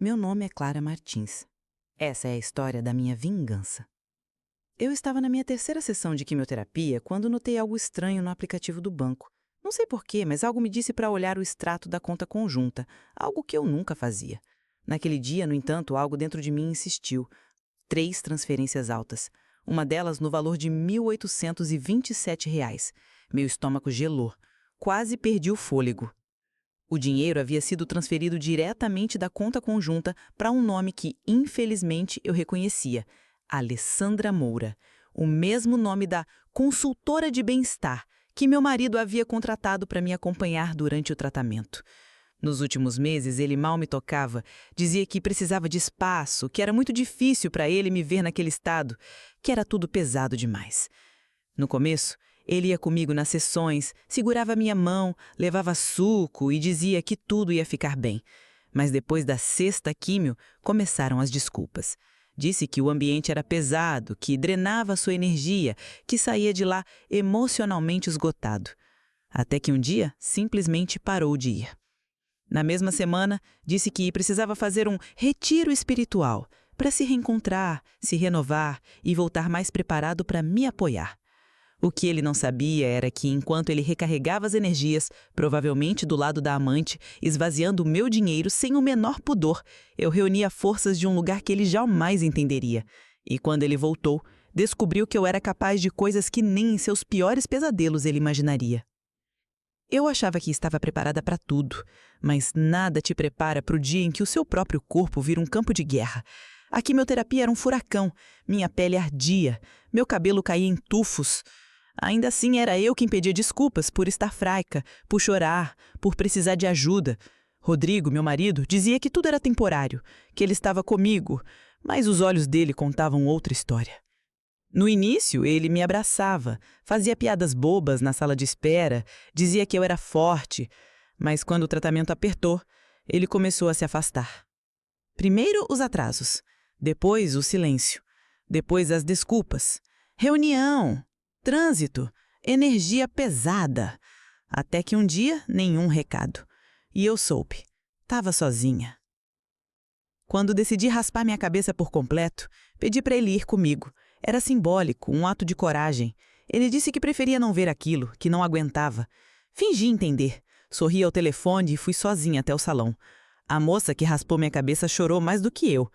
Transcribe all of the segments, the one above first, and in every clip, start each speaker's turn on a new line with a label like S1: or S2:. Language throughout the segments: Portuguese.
S1: Meu nome é Clara Martins. Essa é a história da minha vingança. Eu estava na minha terceira sessão de quimioterapia quando notei algo estranho no aplicativo do banco. Não sei porquê, mas algo me disse para olhar o extrato da conta conjunta, algo que eu nunca fazia. Naquele dia, no entanto, algo dentro de mim insistiu. 3 transferências altas. Uma delas no valor de R$ 1.827. Meu estômago gelou. Quase perdi o fôlego. O dinheiro havia sido transferido diretamente da conta conjunta para um nome que, infelizmente, eu reconhecia. Alessandra Moura. O mesmo nome da consultora de bem-estar que meu marido havia contratado para me acompanhar durante o tratamento. Nos últimos meses, ele mal me tocava, dizia que precisava de espaço, que era muito difícil para ele me ver naquele estado, que era tudo pesado demais. No começo, ele ia comigo nas sessões, segurava minha mão, levava suco e dizia que tudo ia ficar bem. Mas depois da 6ª químio, começaram as desculpas. Disse que o ambiente era pesado, que drenava sua energia, que saía de lá emocionalmente esgotado. Até que um dia, simplesmente parou de ir. Na mesma semana, disse que precisava fazer um retiro espiritual para se reencontrar, se renovar e voltar mais preparado para me apoiar. O que ele não sabia era que, enquanto ele recarregava as energias, provavelmente do lado da amante, esvaziando o meu dinheiro sem o menor pudor, eu reunia forças de um lugar que ele jamais entenderia. E quando ele voltou, descobriu que eu era capaz de coisas que nem em seus piores pesadelos ele imaginaria. Eu achava que estava preparada para tudo, mas nada te prepara para o dia em que o seu próprio corpo vira um campo de guerra. A quimioterapia era um furacão, minha pele ardia, meu cabelo caía em tufos. Ainda assim, era eu quem pedia desculpas por estar fraca, por chorar, por precisar de ajuda. Rodrigo, meu marido, dizia que tudo era temporário, que ele estava comigo, mas os olhos dele contavam outra história. No início, ele me abraçava, fazia piadas bobas na sala de espera, dizia que eu era forte, mas quando o tratamento apertou, ele começou a se afastar. Primeiro os atrasos, depois o silêncio, depois as desculpas, reunião, trânsito, energia pesada, até que um dia nenhum recado. E eu soube, estava sozinha. Quando decidi raspar minha cabeça por completo, pedi para ele ir comigo. Era simbólico, um ato de coragem. Ele disse que preferia não ver aquilo, que não aguentava. Fingi entender. Sorri ao telefone e fui sozinha até o salão. A moça que raspou minha cabeça chorou mais do que eu.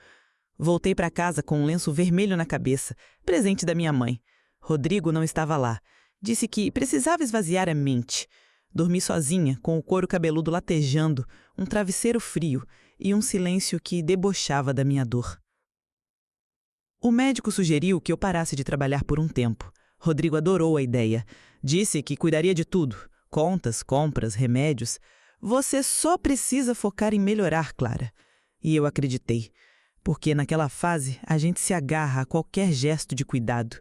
S1: Voltei para casa com um lenço vermelho na cabeça, presente da minha mãe. Rodrigo não estava lá. Disse que precisava esvaziar a mente. Dormi sozinha, com o couro cabeludo latejando, um travesseiro frio e um silêncio que debochava da minha dor. O médico sugeriu que eu parasse de trabalhar por um tempo. Rodrigo adorou a ideia. Disse que cuidaria de tudo. Contas, compras, remédios. Você só precisa focar em melhorar, Clara. E eu acreditei. Porque naquela fase a gente se agarra a qualquer gesto de cuidado.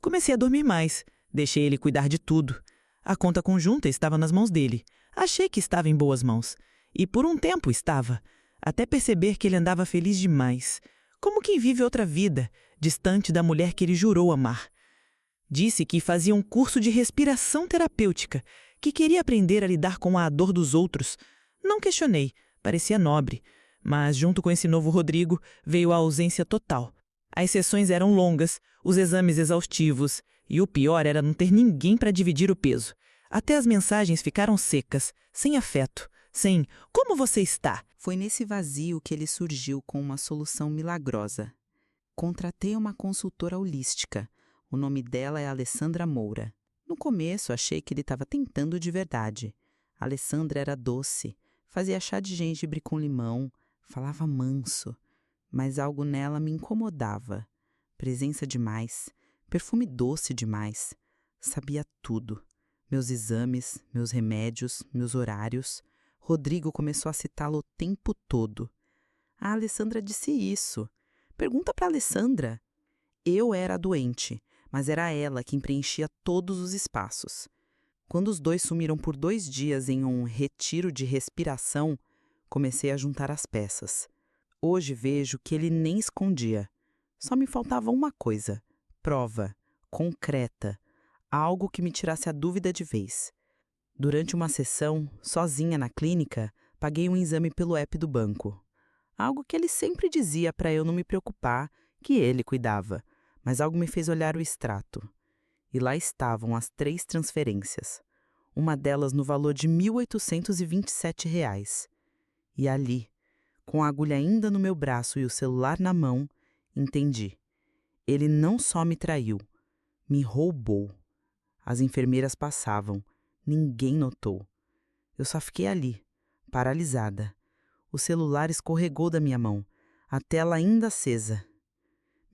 S1: Comecei a dormir mais. Deixei ele cuidar de tudo. A conta conjunta estava nas mãos dele. Achei que estava em boas mãos. E por um tempo estava. Até perceber que ele andava feliz demais. Como quem vive outra vida, distante da mulher que ele jurou amar. Disse que fazia um curso de respiração terapêutica, que queria aprender a lidar com a dor dos outros. Não questionei, parecia nobre. Mas junto com esse novo Rodrigo veio a ausência total. As sessões eram longas, os exames exaustivos, e o pior era não ter ninguém para dividir o peso. Até as mensagens ficaram secas, sem afeto, sem "como você está?".
S2: Foi nesse vazio que ele surgiu com uma solução milagrosa. Contratei uma consultora holística. O nome dela é Alessandra Moura. No começo, achei que ele estava tentando de verdade. A Alessandra era doce, fazia chá de gengibre com limão, falava manso. Mas algo nela me incomodava. Presença demais, perfume doce demais. Sabia tudo. Meus exames, meus remédios, meus horários. Rodrigo começou a citá-la o tempo todo. A Alessandra disse isso. Pergunta para a Alessandra. Eu era a doente, mas era ela quem preenchia todos os espaços. Quando os dois sumiram por 2 dias em um retiro de respiração, comecei a juntar as peças. Hoje vejo que ele nem escondia. Só me faltava uma coisa: prova, concreta, algo que me tirasse a dúvida de vez. Durante uma sessão, sozinha na clínica, paguei um exame pelo app do banco. Algo que ele sempre dizia para eu não me preocupar, que ele cuidava. Mas algo me fez olhar o extrato. E lá estavam as 3 transferências. Uma delas no valor de R$ 1.827. E ali, com a agulha ainda no meu braço e o celular na mão, entendi. Ele não só me traiu, me roubou. As enfermeiras passavam, ninguém notou. Eu só fiquei ali, paralisada. O celular escorregou da minha mão, a tela ainda acesa.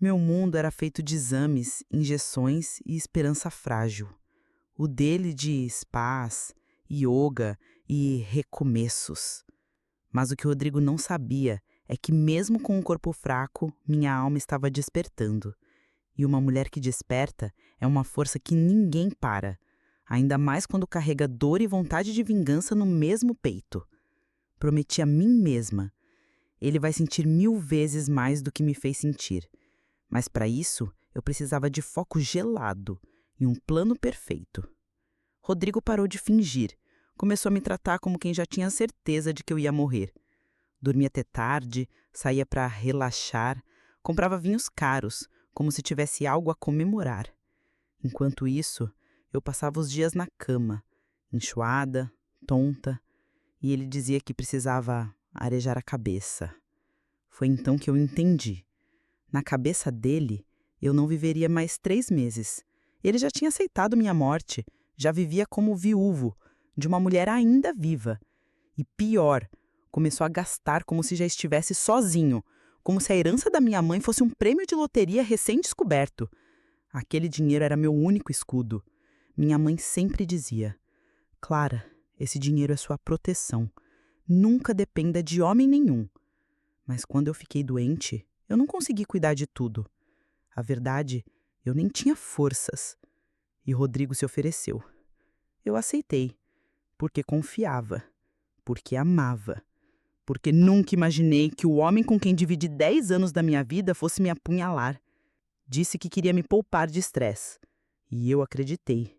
S2: Meu mundo era feito de exames, injeções e esperança frágil. O dele de spas, yoga e recomeços. Mas o que o Rodrigo não sabia é que mesmo com um corpo fraco, minha alma estava despertando. E uma mulher que desperta é uma força que ninguém para, ainda mais quando carrega dor e vontade de vingança no mesmo peito. Prometi a mim mesma. Ele vai sentir 1000 vezes mais do que me fez sentir. Mas para isso, eu precisava de foco gelado e um plano perfeito. Rodrigo parou de fingir. Começou a me tratar como quem já tinha certeza de que eu ia morrer. Dormia até tarde, saía para relaxar, comprava vinhos caros, como se tivesse algo a comemorar. Enquanto isso, eu passava os dias na cama, enxuada, tonta, e ele dizia que precisava arejar a cabeça. Foi então que eu entendi. Na cabeça dele, eu não viveria mais 3 meses. Ele já tinha aceitado minha morte, já vivia como viúvo, de uma mulher ainda viva. E pior, começou a gastar como se já estivesse sozinho, como se a herança da minha mãe fosse um prêmio de loteria recém-descoberto. Aquele dinheiro era meu único escudo. Minha mãe sempre dizia: Clara, esse dinheiro é sua proteção. Nunca dependa de homem nenhum. Mas quando eu fiquei doente, eu não consegui cuidar de tudo. A verdade, eu nem tinha forças. E Rodrigo se ofereceu. Eu aceitei, porque confiava, porque amava, porque nunca imaginei que o homem com quem dividi 10 anos da minha vida fosse me apunhalar. Disse que queria me poupar de estresse. E eu acreditei,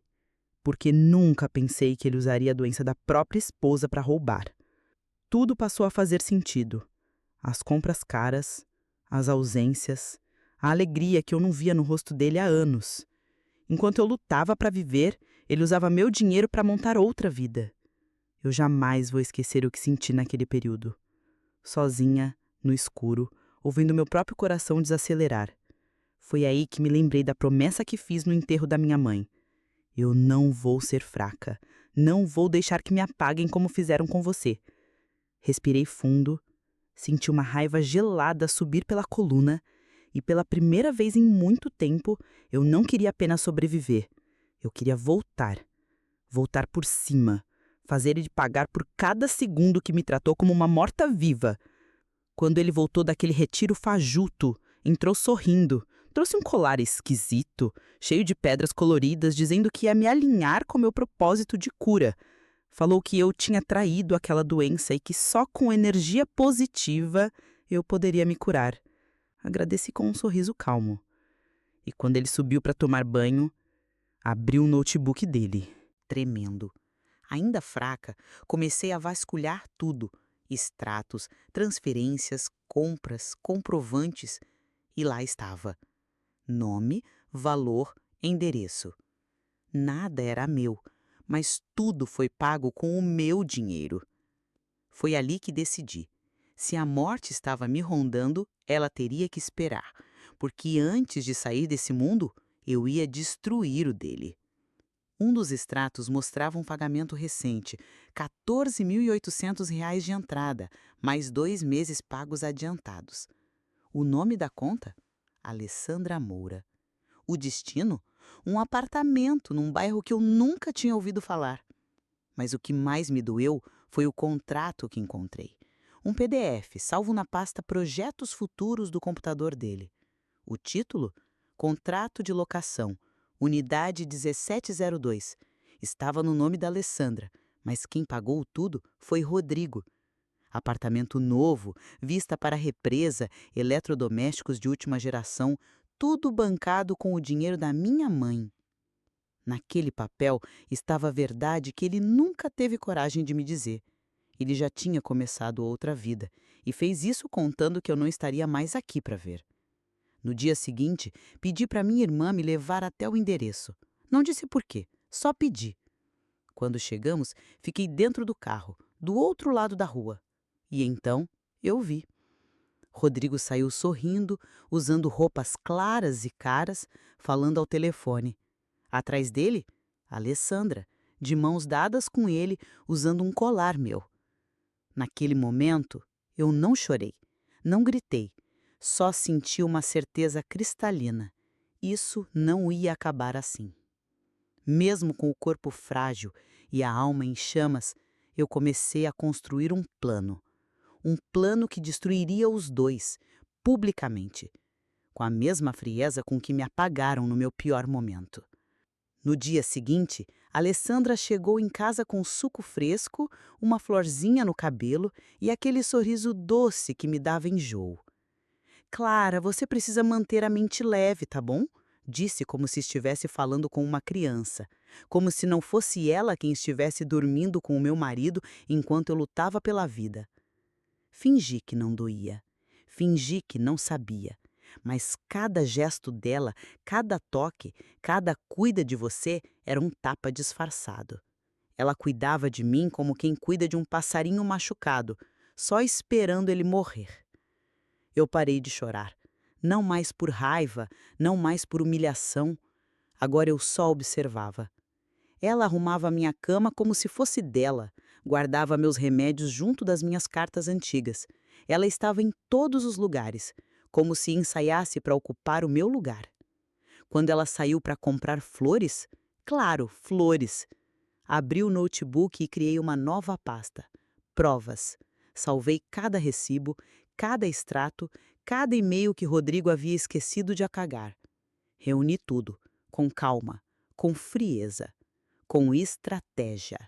S2: porque nunca pensei que ele usaria a doença da própria esposa para roubar. Tudo passou a fazer sentido. As compras caras, as ausências, a alegria que eu não via no rosto dele há anos. Enquanto eu lutava para viver, ele usava meu dinheiro para montar outra vida. Eu jamais vou esquecer o que senti naquele período. Sozinha, no escuro, ouvindo meu próprio coração desacelerar. Foi aí que me lembrei da promessa que fiz no enterro da minha mãe. Eu não vou ser fraca. Não vou deixar que me apaguem como fizeram com você. Respirei fundo, senti uma raiva gelada subir pela coluna e pela primeira vez em muito tempo eu não queria apenas sobreviver. Eu queria voltar. Voltar por cima. Fazer ele pagar por cada segundo que me tratou como uma morta-viva. Quando ele voltou daquele retiro fajuto, entrou sorrindo. Trouxe um colar esquisito, cheio de pedras coloridas, dizendo que ia me alinhar com meu propósito de cura. Falou que eu tinha traído aquela doença e que só com energia positiva eu poderia me curar. Agradeci com um sorriso calmo. E quando ele subiu para tomar banho, abri o notebook dele, tremendo. Ainda fraca, comecei a vasculhar tudo. Extratos, transferências, compras, comprovantes. E lá estava. Nome, valor, endereço. Nada era meu, mas tudo foi pago com o meu dinheiro. Foi ali que decidi. Se a morte estava me rondando, ela teria que esperar, porque antes de sair desse mundo, eu ia destruir o dele. Um dos extratos mostrava um pagamento recente, R$ 14.800 de entrada, mais 2 meses pagos adiantados. O nome da conta? Alessandra Moura. O destino? Um apartamento num bairro que eu nunca tinha ouvido falar. Mas o que mais me doeu foi o contrato que encontrei. Um PDF salvo na pasta Projetos Futuros do computador dele. O título? Contrato de locação, Unidade 1702. Estava no nome da Alessandra, mas quem pagou tudo foi Rodrigo. Apartamento novo, vista para a represa, eletrodomésticos de última geração, tudo bancado com o dinheiro da minha mãe. Naquele papel estava a verdade que ele nunca teve coragem de me dizer. Ele já tinha começado outra vida
S1: e fez isso contando que eu não estaria mais aqui para ver. No dia seguinte, pedi para minha irmã me levar até o endereço. Não disse por quê, só pedi. Quando chegamos, fiquei dentro do carro, do outro lado da rua. E então, eu vi. Rodrigo saiu sorrindo, usando roupas claras e caras, falando ao telefone. Atrás dele, Alessandra, de mãos dadas com ele, usando um colar meu. Naquele momento, eu não chorei, não gritei, só senti uma certeza cristalina. Isso não ia acabar assim. Mesmo com o corpo frágil e a alma em chamas, eu comecei a construir um plano. Um plano que destruiria os dois, publicamente, com a mesma frieza com que me apagaram no meu pior momento. No dia seguinte, Alessandra chegou em casa com suco fresco, uma florzinha no cabelo e aquele sorriso doce que me dava enjoo. "Clara, você precisa manter a mente leve, tá bom?" Disse como se estivesse falando com uma criança, como se não fosse ela quem estivesse dormindo com o meu marido enquanto eu lutava pela vida. Fingi que não doía, fingi que não sabia, mas cada gesto dela, cada toque, cada cuida de você era um tapa disfarçado. Ela cuidava de mim como quem cuida de um passarinho machucado, só esperando ele morrer. Eu parei de chorar, não mais por raiva, não mais por humilhação. Agora eu só observava. Ela arrumava minha cama como se fosse dela, guardava meus remédios junto das minhas cartas antigas. Ela estava em todos os lugares, como se ensaiasse para ocupar o meu lugar. Quando ela saiu para comprar flores, claro, flores. Abri o notebook e criei uma nova pasta. Provas. Salvei cada recibo, cada extrato, cada e-mail que Rodrigo havia esquecido de apagar. Reuni tudo, com calma, com frieza, com estratégia.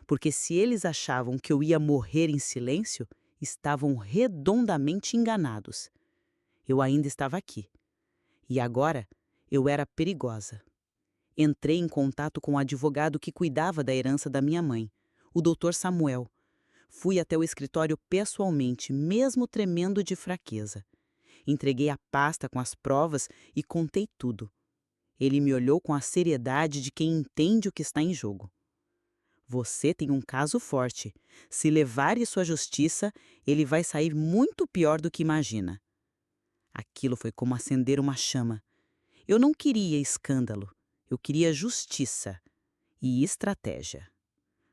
S1: Porque se eles achavam que eu ia morrer em silêncio, estavam redondamente enganados. Eu ainda estava aqui. E agora eu era perigosa. Entrei em contato com o advogado que cuidava da herança da minha mãe, o Dr. Samuel. Fui até o escritório pessoalmente, mesmo tremendo de fraqueza. Entreguei a pasta com as provas e contei tudo. Ele me olhou com a seriedade de quem entende o que está em jogo. Você tem um caso forte. Se levar isso à justiça, ele vai sair muito pior do que imagina. Aquilo foi como acender uma chama. Eu não queria escândalo. Eu queria justiça e estratégia.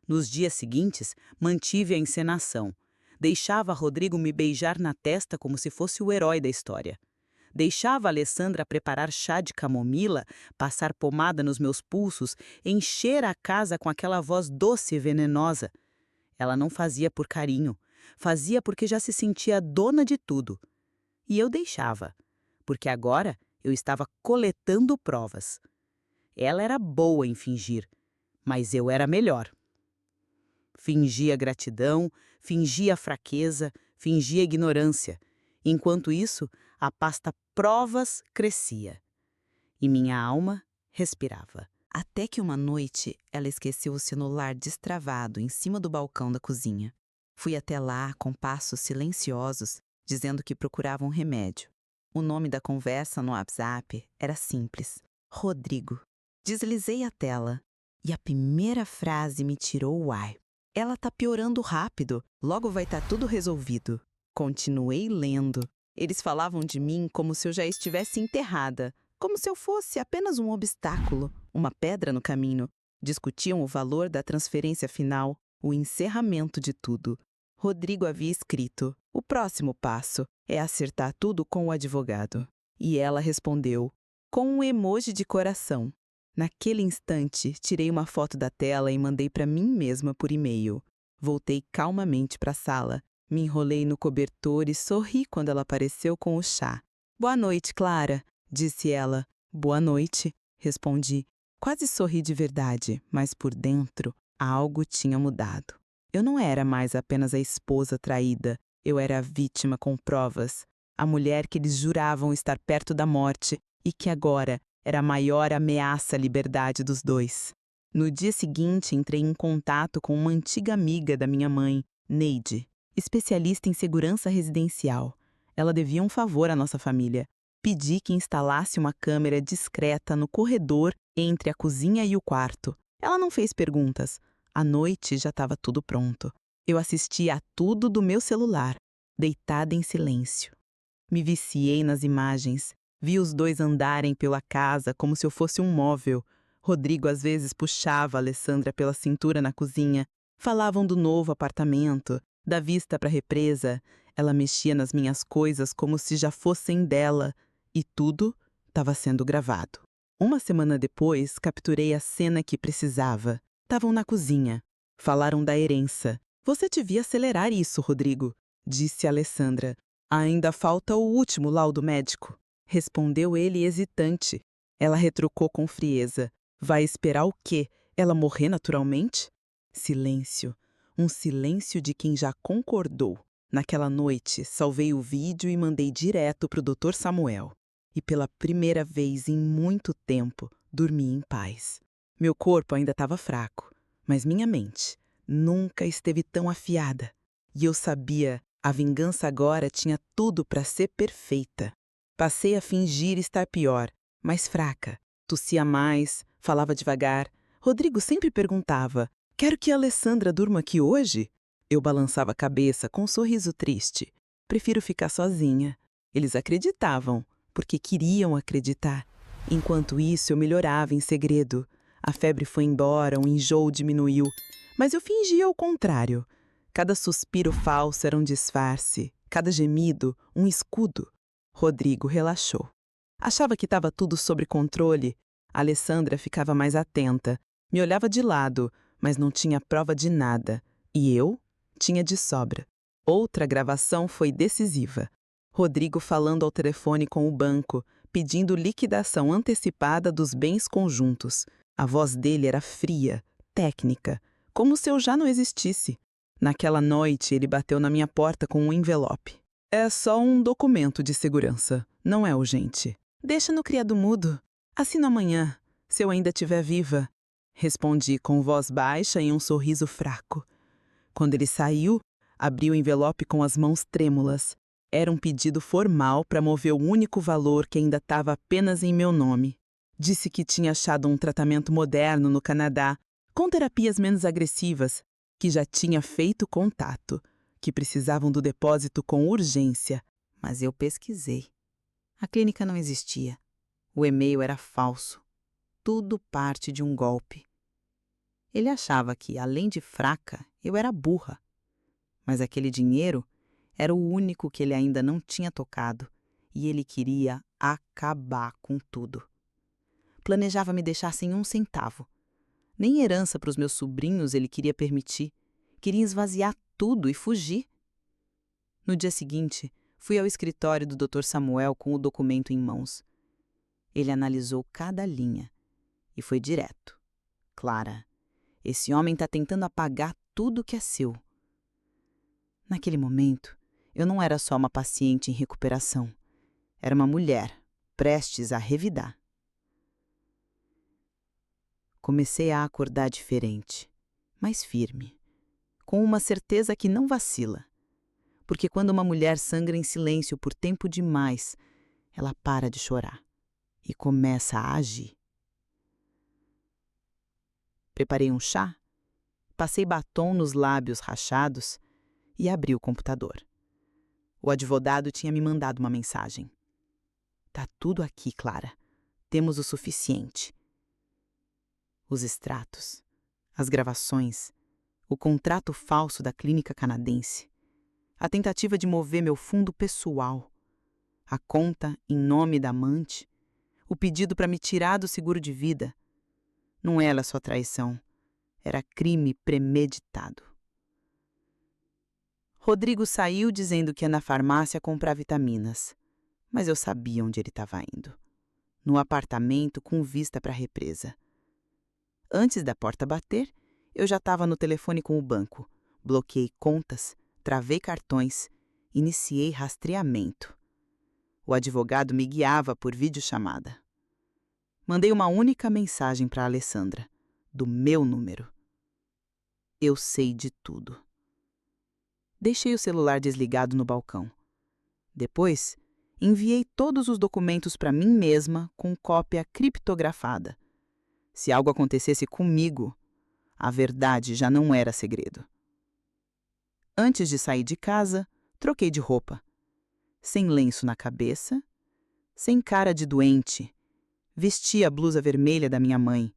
S1: Nos dias seguintes, mantive a encenação. Deixava Rodrigo me beijar na testa como se fosse o herói da história. Deixava a Alessandra preparar chá de camomila, passar pomada nos meus pulsos, encher a casa com aquela voz doce e venenosa. Ela não fazia por carinho, fazia porque já se sentia dona de tudo. E eu deixava, porque agora eu estava coletando provas. Ela era boa em fingir, mas eu era melhor. Fingia gratidão, fingia fraqueza, fingia ignorância. Enquanto isso, a pasta provas crescia. E minha alma respirava.
S2: Até que uma noite ela esqueceu o celular destravado em cima do balcão da cozinha. Fui até lá com passos silenciosos, dizendo que procurava um remédio. O nome da conversa no WhatsApp era simples: Rodrigo. Deslizei a tela e a primeira frase me tirou o ar. Ela tá piorando rápido, logo vai estar tudo resolvido. Continuei lendo. Eles falavam de mim como se eu já estivesse enterrada, como se eu fosse apenas um obstáculo, uma pedra no caminho. Discutiam o valor da transferência final, o encerramento de tudo. Rodrigo havia escrito: o próximo passo é acertar tudo com o advogado. E ela respondeu, com um emoji de coração. Naquele instante, tirei uma foto da tela e mandei para mim mesma por e-mail. Voltei calmamente para a sala, me enrolei no cobertor e sorri quando ela apareceu com o chá. Boa noite, Clara, disse ela. Boa noite, respondi. Quase sorri de verdade, mas por dentro algo tinha mudado. Eu não era mais apenas a esposa traída, eu era a vítima com provas, a mulher que eles juravam estar perto da morte e que agora era a maior ameaça à liberdade dos dois. No dia seguinte, entrei em contato com uma antiga amiga da minha mãe, Neide. especialista em segurança residencial. Ela devia um favor à nossa família. Pedi que instalasse uma câmera discreta no corredor entre a cozinha e o quarto. Ela não fez perguntas. À noite já estava tudo pronto. Eu assistia a tudo do meu celular, deitada em silêncio. Me viciei nas imagens. Vi os dois andarem pela casa como se eu fosse um móvel. Rodrigo às vezes puxava a Alessandra pela cintura na cozinha. Falavam do novo apartamento, da vista para a represa. Ela mexia nas minhas coisas como se já fossem dela. E tudo estava sendo gravado. Uma semana depois, capturei a cena que precisava. Estavam na cozinha. Falaram da herança. Você devia acelerar isso, Rodrigo, disse a Alessandra. Ainda falta o último laudo médico, respondeu ele hesitante. Ela retrucou com frieza. Vai esperar o quê? Ela morrer naturalmente? Silêncio. Um silêncio de quem já concordou. Naquela noite, salvei o vídeo e mandei direto para o Dr. Samuel. E pela primeira vez em muito tempo, dormi em paz. Meu corpo ainda estava fraco, mas minha mente nunca esteve tão afiada. E eu sabia, a vingança agora tinha tudo para ser perfeita. Passei a fingir estar pior, mais fraca. Tossia mais, falava devagar. Rodrigo sempre perguntava: quero que a Alessandra durma aqui hoje? Eu balançava a cabeça com um sorriso triste. Prefiro ficar sozinha. Eles acreditavam, porque queriam acreditar. Enquanto isso, eu melhorava em segredo. A febre foi embora, o enjoo diminuiu. Mas eu fingia o contrário. Cada suspiro falso era um disfarce, cada gemido, um escudo. Rodrigo relaxou. Achava que estava tudo sob controle. A Alessandra ficava mais atenta. Me olhava de lado, mas não tinha prova de nada. E eu tinha de sobra. Outra gravação foi decisiva. Rodrigo falando ao telefone com o banco, pedindo liquidação antecipada dos bens conjuntos. A voz dele era fria, técnica, como se eu já não existisse. Naquela noite, ele bateu na minha porta com um envelope. É só um documento de segurança, não é urgente. Deixa no criado mudo. Assino amanhã, se eu ainda estiver viva. Respondi com voz baixa e um sorriso fraco. Quando ele saiu, abri o envelope com as mãos trêmulas. Era um pedido formal para mover o único valor que ainda estava apenas em meu nome. Disse que tinha achado um tratamento moderno no Canadá, com terapias menos agressivas, que já tinha feito contato, que precisavam do depósito com urgência. Mas eu pesquisei. A clínica não existia. O e-mail era falso. Tudo parte de um golpe. Ele achava que, além de fraca, eu era burra. Mas aquele dinheiro era o único que ele ainda não tinha tocado, e ele queria acabar com tudo. Planejava me deixar sem um centavo. Nem herança para os meus sobrinhos ele queria permitir. Queria esvaziar tudo e fugir. No dia seguinte, fui ao escritório do Dr. Samuel com o documento em mãos. Ele analisou cada linha e foi direto. Clara, esse homem está tentando apagar tudo que é seu. Naquele momento, eu não era só uma paciente em recuperação. Era uma mulher, prestes a revidar. Comecei a acordar diferente, mais firme, com uma certeza que não vacila. Porque quando uma mulher sangra em silêncio por tempo demais, ela para de chorar e começa a agir. Preparei um chá, passei batom nos lábios rachados e abri o computador. O advogado tinha me mandado uma mensagem. Tá tudo aqui, Clara. Temos o suficiente. Os extratos, as gravações, o contrato falso da clínica canadense, a tentativa de mover meu fundo pessoal, a conta em nome da amante, o pedido para me tirar do seguro de vida. Não era só traição, era crime premeditado. Rodrigo saiu dizendo que ia na farmácia comprar vitaminas, mas eu sabia onde ele estava indo. No apartamento com vista para a represa. Antes da porta bater, eu já estava no telefone com o banco. Bloqueei contas, travei cartões, iniciei rastreamento. O advogado me guiava por videochamada. Mandei uma única mensagem para a Alessandra, do meu número. Eu sei de tudo.
S1: Deixei o celular desligado no balcão. Depois, enviei todos os documentos para mim mesma com cópia criptografada. Se algo acontecesse comigo, a verdade já não era segredo. Antes de sair de casa, troquei de roupa. Sem lenço na cabeça, sem cara de doente, vesti a blusa vermelha da minha mãe,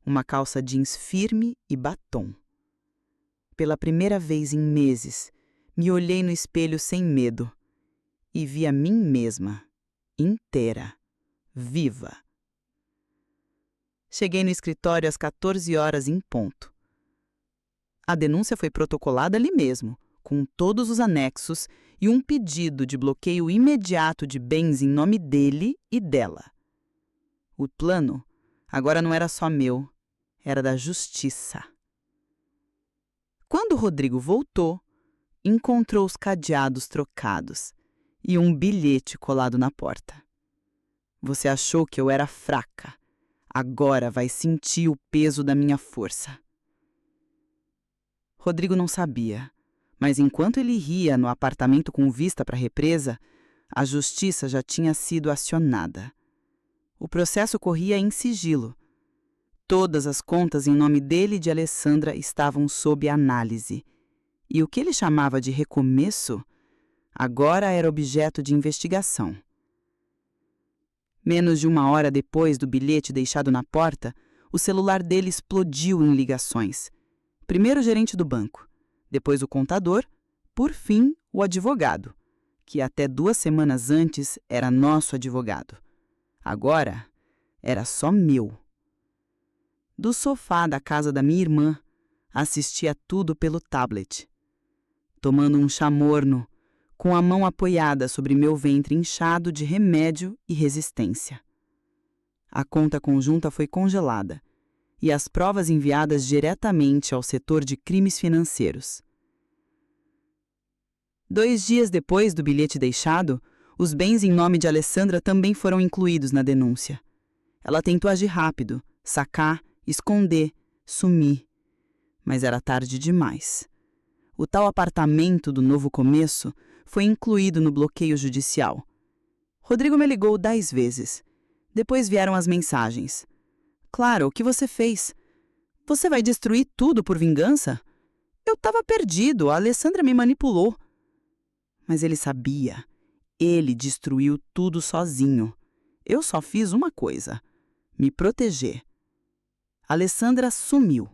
S1: uma calça jeans firme e batom. Pela primeira vez em meses, me olhei no espelho sem medo e vi a mim mesma, inteira, viva. Cheguei no escritório às 14 horas em ponto. A denúncia foi protocolada ali mesmo, com todos os anexos e um pedido de bloqueio imediato de bens em nome dele e dela. O plano agora não era só meu, era da justiça. Quando Rodrigo voltou, encontrou os cadeados trocados e um bilhete colado na porta. Você achou que eu era fraca. Agora vai sentir o peso da minha força. Rodrigo não sabia, mas enquanto ele ria no apartamento com vista para a represa, a justiça já tinha sido acionada. O processo corria em sigilo. Todas as contas em nome dele e de Alessandra estavam sob análise. E o que ele chamava de recomeço, agora era objeto de investigação. Menos de 1 hora depois do bilhete deixado na porta, o celular dele explodiu em ligações. Primeiro o gerente do banco, depois o contador, por fim o advogado, que até 2 semanas antes era nosso advogado. Agora era só meu. Do sofá da casa da minha irmã, assistia tudo pelo tablet. Tomando um chamorno, com a mão apoiada sobre meu ventre inchado de remédio e resistência. A conta conjunta foi congelada e as provas enviadas diretamente ao setor de crimes financeiros. 2 dias depois do bilhete deixado, os bens em nome de Alessandra também foram incluídos na denúncia. Ela tentou agir rápido, sacar, esconder, sumir. Mas era tarde demais. O tal apartamento do novo começo foi incluído no bloqueio judicial. Rodrigo me ligou 10 vezes. Depois vieram as mensagens. Claro, o que você fez? Você vai destruir tudo por vingança? Eu estava perdido, a Alessandra me manipulou. Mas ele sabia. Ele destruiu tudo sozinho. Eu só fiz uma coisa: me proteger. Alessandra sumiu.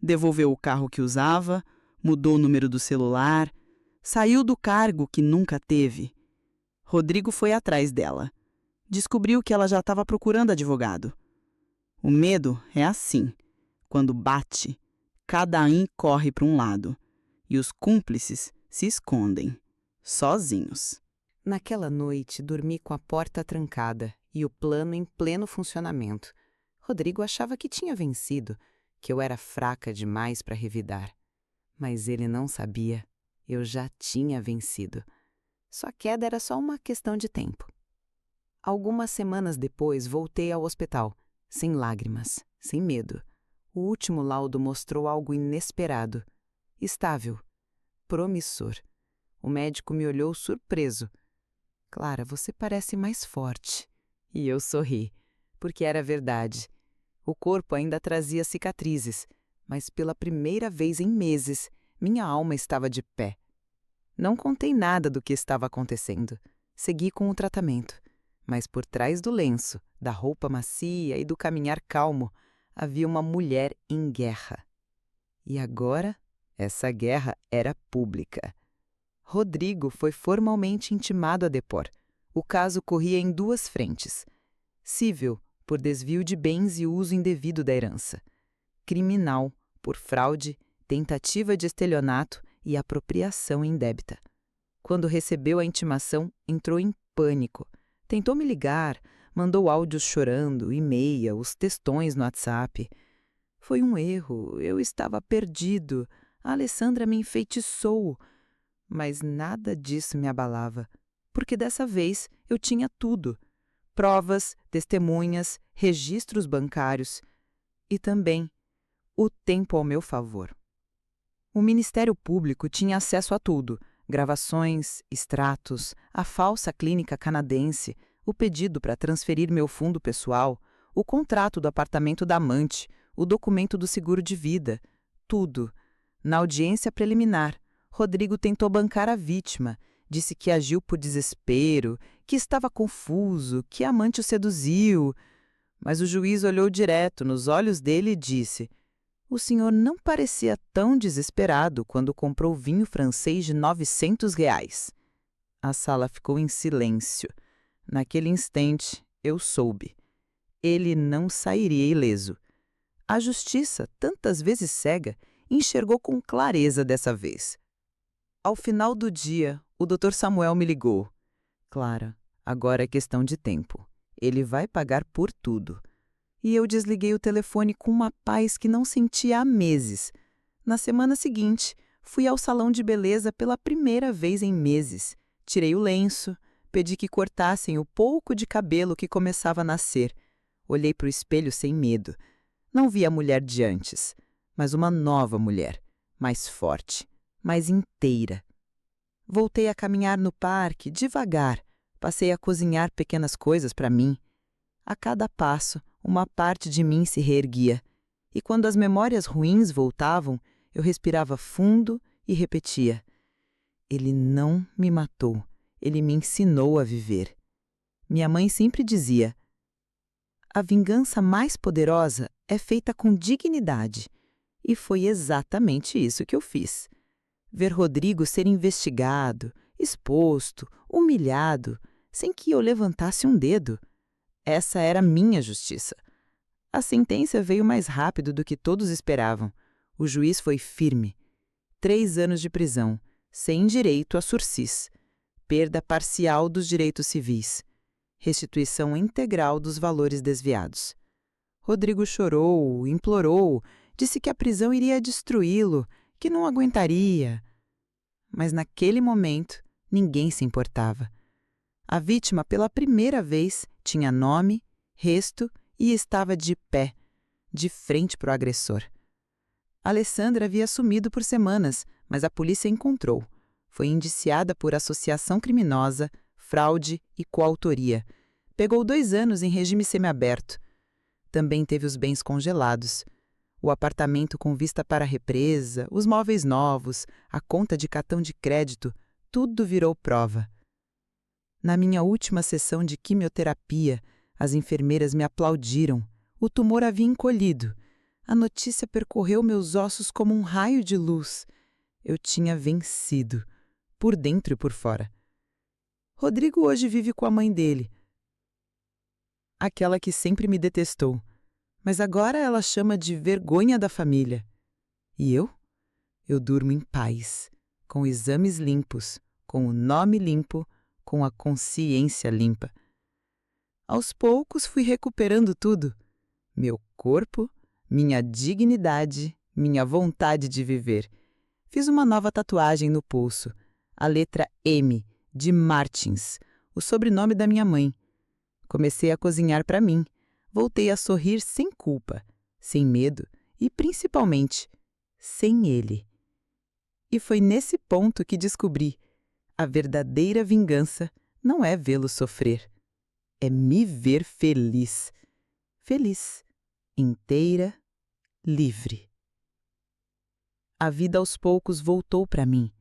S1: Devolveu o carro que usava, mudou o número do celular, saiu do cargo que nunca teve. Rodrigo foi atrás dela. Descobriu que ela já estava procurando advogado. O medo é assim. Quando bate, cada um corre para um lado e os cúmplices se escondem, sozinhos.
S2: Naquela noite, dormi com a porta trancada e o plano em pleno funcionamento. Rodrigo achava que tinha vencido, que eu era fraca demais para revidar. Mas ele não sabia. Eu já tinha vencido. Sua queda era só uma questão de tempo. Algumas semanas depois, voltei ao hospital, sem lágrimas, sem medo. O último laudo mostrou algo inesperado. Estável. Promissor. O médico me olhou surpreso. Clara, você parece mais forte. E eu sorri, porque era verdade. O corpo ainda trazia cicatrizes, mas pela primeira vez em meses, minha alma estava de pé. Não contei nada do que estava acontecendo. Segui com o tratamento. Mas por trás do lenço, da roupa macia e do caminhar calmo, havia uma mulher em guerra. E agora, essa guerra era pública. Rodrigo foi formalmente intimado a depor. O caso corria em 2 frentes. Civil, por desvio de bens e uso indevido da herança. Criminal, por fraude, tentativa de estelionato e apropriação indébita. Quando recebeu a intimação, entrou em pânico. Tentou me ligar, mandou áudios chorando, e-mail, os textões no WhatsApp. Foi um erro, eu estava perdido. A Alessandra me enfeitiçou. Mas nada disso me abalava, porque dessa vez eu tinha tudo. Provas, testemunhas, registros bancários e também o tempo ao meu favor.
S1: O Ministério Público tinha acesso a tudo: gravações, extratos, a falsa clínica canadense, o pedido para transferir meu fundo pessoal, o contrato do apartamento da amante, o documento do seguro de vida, tudo. Na audiência preliminar, Rodrigo tentou bancar a vítima, disse que agiu por desespero, que estava confuso, que a amante o seduziu. Mas o juiz olhou direto nos olhos dele e disse: "O senhor não parecia tão desesperado quando comprou vinho francês de R$ 900. A sala ficou em silêncio. Naquele instante, eu soube. Ele não sairia ileso. A justiça, tantas vezes cega, enxergou com clareza dessa vez. Ao final do dia, o Dr. Samuel me ligou. "Clara, agora é questão de tempo. Ele vai pagar por tudo." E eu desliguei o telefone com uma paz que não sentia há meses. Na semana seguinte, fui ao salão de beleza pela primeira vez em meses. Tirei o lenço, pedi que cortassem o pouco de cabelo que começava a nascer. Olhei para o espelho sem medo. Não vi a mulher de antes, mas uma nova mulher, mais forte, mais inteira. Voltei a caminhar no parque, devagar. Passei a cozinhar pequenas coisas para mim. A cada passo, uma parte de mim se reerguia. E quando as memórias ruins voltavam, eu respirava fundo e repetia: "Ele não me matou, ele me ensinou a viver." Minha mãe sempre dizia: "A vingança mais poderosa é feita com dignidade." E foi exatamente isso que eu fiz. Ver Rodrigo ser investigado, exposto, humilhado, sem que eu levantasse um dedo. Essa era minha justiça. A sentença veio mais rápido do que todos esperavam. O juiz foi firme. 3 anos de prisão, sem direito a sursis. Perda parcial dos direitos civis. Restituição integral dos valores desviados. Rodrigo chorou, implorou, disse que a prisão iria destruí-lo, que não aguentaria. Mas naquele momento, ninguém se importava. A vítima, pela primeira vez, tinha nome, resto e estava de pé, de frente para o agressor. Alessandra havia sumido por semanas, mas a polícia encontrou. Foi indiciada por associação criminosa, fraude e coautoria. Pegou 2 anos em regime semiaberto. Também teve os bens congelados. O apartamento com vista para a represa, os móveis novos, a conta de cartão de crédito, tudo virou prova. Na minha última sessão de quimioterapia, as enfermeiras me aplaudiram. O tumor havia encolhido. A notícia percorreu meus ossos como um raio de luz. Eu tinha vencido, por dentro e por fora. Rodrigo hoje vive com a mãe dele, aquela que sempre me detestou, mas agora ela chama de vergonha da família. E eu? Eu durmo em paz, com exames limpos, com o nome limpo, com a consciência limpa. Aos poucos fui recuperando tudo: meu corpo, minha dignidade, minha vontade de viver. Fiz uma nova tatuagem no pulso, a letra M, de Martins, o sobrenome da minha mãe. Comecei a cozinhar para mim. Voltei a sorrir sem culpa, sem medo e, principalmente, sem ele. E foi nesse ponto que descobri: a verdadeira vingança não é vê-lo sofrer, é me ver feliz. Feliz, inteira, livre. A vida aos poucos voltou para mim.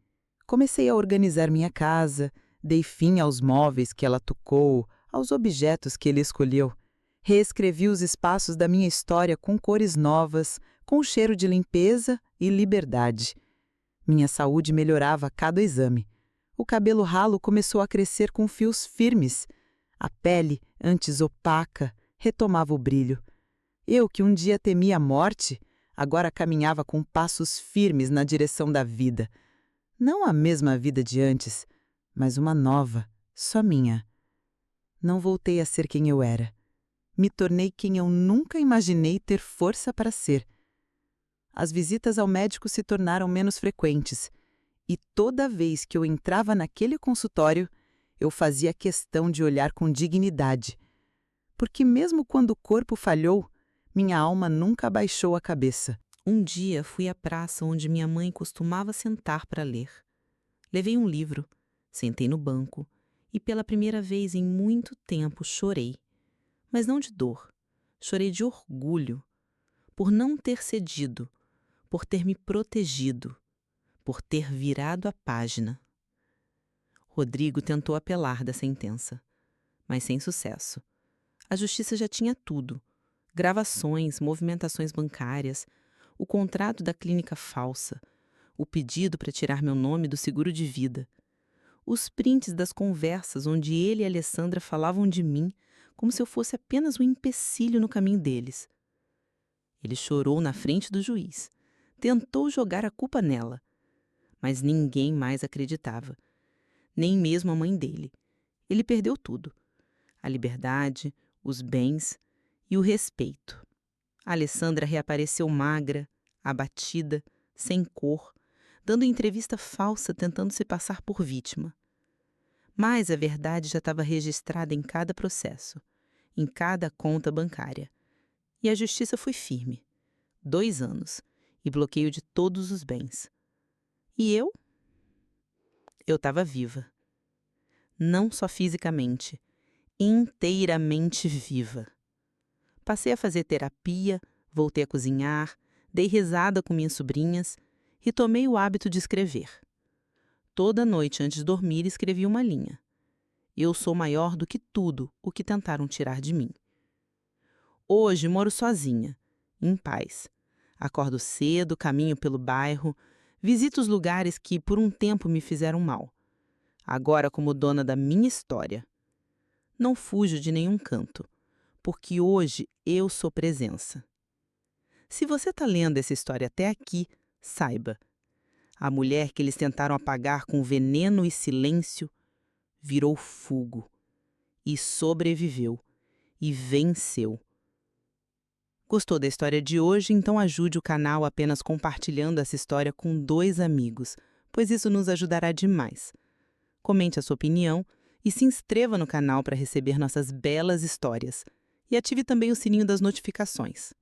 S1: Comecei a organizar minha casa, dei fim aos móveis que ela tocou, aos objetos que ele escolheu. Reescrevi os espaços da minha história com cores novas, com cheiro de limpeza e liberdade. Minha saúde melhorava a cada exame. O cabelo ralo começou a crescer com fios firmes. A pele, antes opaca, retomava o brilho. Eu, que um dia temia a morte, agora caminhava com passos firmes na direção da vida. Não a mesma vida de antes, mas uma nova, só minha. Não voltei a ser quem eu era. Me tornei quem eu nunca imaginei ter força para ser. As visitas ao médico se tornaram menos frequentes, e toda vez que eu entrava naquele consultório, eu fazia questão de olhar com dignidade. Porque mesmo quando o corpo falhou, minha alma nunca abaixou a cabeça. Um dia fui à praça onde minha mãe costumava sentar para ler. Levei um livro, sentei no banco e pela primeira vez em muito tempo chorei. Mas não de dor, chorei de orgulho, por não ter cedido, por ter me protegido, por ter virado a página. Rodrigo tentou apelar da sentença, mas sem sucesso. A justiça já tinha tudo: gravações, movimentações bancárias, o contrato da clínica falsa, o pedido para tirar meu nome do seguro de vida, os prints das conversas onde ele e a Alessandra falavam de mim como se eu fosse apenas um empecilho no caminho deles. Ele chorou na frente do juiz, tentou jogar a culpa nela, mas ninguém mais acreditava, nem mesmo a mãe dele. Ele perdeu tudo: a liberdade, os bens e o respeito. A Alessandra reapareceu magra, abatida, sem cor, dando entrevista falsa tentando se passar por vítima. Mas a verdade já estava registrada em cada processo, em cada conta bancária. E a justiça foi firme. 2 anos e bloqueio de todos os bens. E eu? Eu estava viva. Não só fisicamente, inteiramente viva. Passei a fazer terapia, voltei a cozinhar, dei risada com minhas sobrinhas e tomei o hábito de escrever. Toda noite antes de dormir escrevi uma linha. Eu sou maior do que tudo o que tentaram tirar de mim. Hoje moro sozinha, em paz. Acordo cedo, caminho pelo bairro, visito os lugares que por um tempo me fizeram mal. Agora como dona da minha história. Não fujo de nenhum canto, porque hoje eu sou presença. Se você está lendo essa história até aqui, saiba: a mulher que eles tentaram apagar com veneno e silêncio virou fogo e sobreviveu e venceu. Gostou da história de hoje? Então ajude o canal apenas compartilhando essa história com 2 amigos, pois isso nos ajudará demais. Comente a sua opinião e se inscreva no canal para receber nossas belas histórias. E ative também o sininho das notificações.